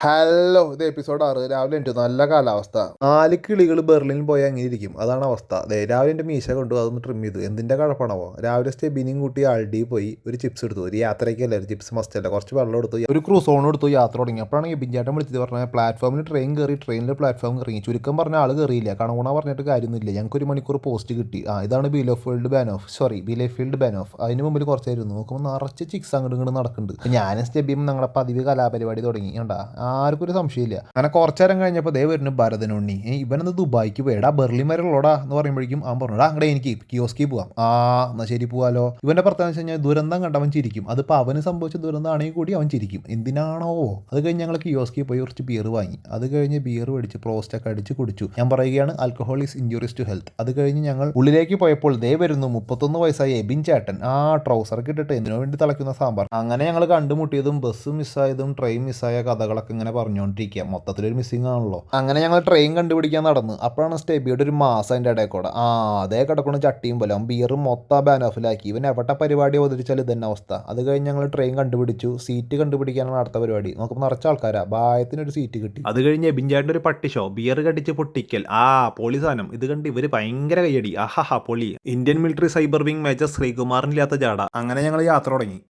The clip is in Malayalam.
ഹലോ, ഇത് എപ്പിസോഡ് 6. രാവിലെ എണീറ്റു, നല്ല കാലാവസ്ഥ. 4 കിളികൾ ബെർലിനിൽ പോയി അങ്ങനെ ഇരിക്കും. അതാണ് അവസ്ഥ. രാവിലെ എൻ്റെ മീശ കൊണ്ടു അതൊന്ന് ട്രിം ചെയ്തു. എന്തിൻ്റെ കഴപ്പാണാവോ. രാവിലെ സ്റ്റെബിനെയും കൂട്ടി ആൾഡി പോയി ഒരു ചിപ്സ് എടുത്തു. ഒരു യാത്രയ്ക്കല്ലേ, ചിപ്സ് മസ്റ്റ് അല്ല. കുറച്ച് വെള്ളം എടുത്തു, ഒരു ക്രൂസോൺ എടുത്തു, യാത്ര തുടങ്ങി. അപ്പോഴാണ് ബിഞ്ചാട്ടം വിളിച്ചത്. പറഞ്ഞാൽ പ്ലാറ്റ്ഫോമിൽ ട്രെയിൻ കയറി, ട്രെയിനിൽ പ്ലാറ്റ്ഫോം ഇറങ്ങി. ചുരുക്കം പറഞ്ഞ ആൾ കയറിയില്ല. കണകുണ പറഞ്ഞിട്ട് കാര്യമൊന്നുമില്ല. ഞങ്ങൾക്ക് 1 മണിക്കൂർ പോസ്റ്റ് കിട്ടി. ഇതാണ് ബിലോഫീൽഡ് ബാൻ ഓഫ്. അതിന് മുമ്പിൽ കുറച്ചായിരുന്നു നോക്കുമ്പോൾ നിറച്ച് ചിക്സ് അങ്ങോട്ട് ഇങ്ങോട്ട് നടക്കുന്നുണ്ട്. ഞാനും സ്റ്റെബിയും ഞങ്ങളുടെ പതിവ് കലാപരിപാടി തുടങ്ങി. കണ്ടാ, ആർക്കും ഒരു സംശയം. അങ്ങനെ കുറച്ചേരം കഴിഞ്ഞപ്പോൾ ദേ വരുന്നു ഭരതനുണ്ണി. ഇവനെന്ന് ദുബായിക്ക് പോയടാ, ബെർലിൻ വരെ ഉള്ളോടാ എന്ന് പറയുമ്പോഴേക്കും അവൻ പറഞ്ഞാ അങ്ങടെ എനിക്ക് കിയോസ്കി പോവാം. എന്നാ ശരി പോവാലോ. ഇവന്റെ പ്രത്യേകത വെച്ച് കഴിഞ്ഞാൽ ദുരന്തം കണ്ടവൻ ചിരിക്കും. അതിപ്പോൾ അവന് സംഭവിച്ച ദുരന്തമാണെങ്കിൽ കൂടി അവൻ ചിരിക്കും. എന്തിനാണോ. അത് കഴിഞ്ഞ് ഞങ്ങൾ കിയോസ്കി പോയി കുറച്ച് ബിയർ വാങ്ങി. അത് കഴിഞ്ഞ് ബിയർ മേടിച്ച് പ്രോസ്റ്റൊക്കെ അടിച്ച് കുടിച്ചു. ഞാൻ പറയുകയാണ്, alcohol is injurious to health. അത് കഴിഞ്ഞ് ഞങ്ങൾ ഉള്ളിലേക്ക് പോയപ്പോൾ ദേ വരുന്നു 31 വയസ്സായ എബിൻ ചേട്ടൻ. ട്രൗസറൊക്കെ ഇട്ടിട്ട് എന്തിനു വേണ്ടി തിളയ്ക്കുന്ന സാമ്പാർ. അങ്ങനെ ഞങ്ങൾ കണ്ടുമുട്ടിയതും ബസ് മിസ്സായതും ട്രെയിൻ മിസ്സായ കഥകളൊക്കെ ഇങ്ങനെ പറഞ്ഞുകൊണ്ടിരിക്കുക. മൊത്തത്തിലൊരു മിസ്സിംഗ് ആണല്ലോ. അങ്ങനെ ഞങ്ങൾ ട്രെയിൻ കണ്ടുപിടിക്കാൻ നടന്നു. അപ്പോഴാണ് സ്റ്റെബിയുടെ ഒരു മാസം അതിൻ്റെ ഇടയിൽ കൂടെ അതേ കിടക്കണം ചട്ടിയും പോലെ. ബിയറും മൊത്തം ബാൻ ഓഫിലാക്കി. ഇവൻ എവിടെ പരിപാടി അവതരിച്ചാൽ ഇതന്നെ അവസ്ഥ. അത് കഴിഞ്ഞ് ഞങ്ങൾ ട്രെയിൻ കണ്ടുപിടിച്ചു. സീറ്റ് കണ്ടുപിടിക്കാനാണ് അടുത്ത പരിപാടി. നോക്കുമ്പോൾ നിറച്ച ആൾക്കാരാ. ഭായത്തിനൊരു സീറ്റ് കിട്ടി. അത് കഴിഞ്ഞ് എബിൻചാട്ടിൻ്റെ ഒരു പട്ടി ഷോ, ബിയർ കടിച്ച് പൊട്ടിക്കൽ. പൊളി സാധനം. ഇത് കണ്ട് ഇവര് ഭയങ്കര കയ്യടി. പൊളി. Indian military cyber wing major ശ്രീകുമാറിനില്ലാത്ത ജാട. അങ്ങനെ ഞങ്ങൾ യാത്ര തുടങ്ങി.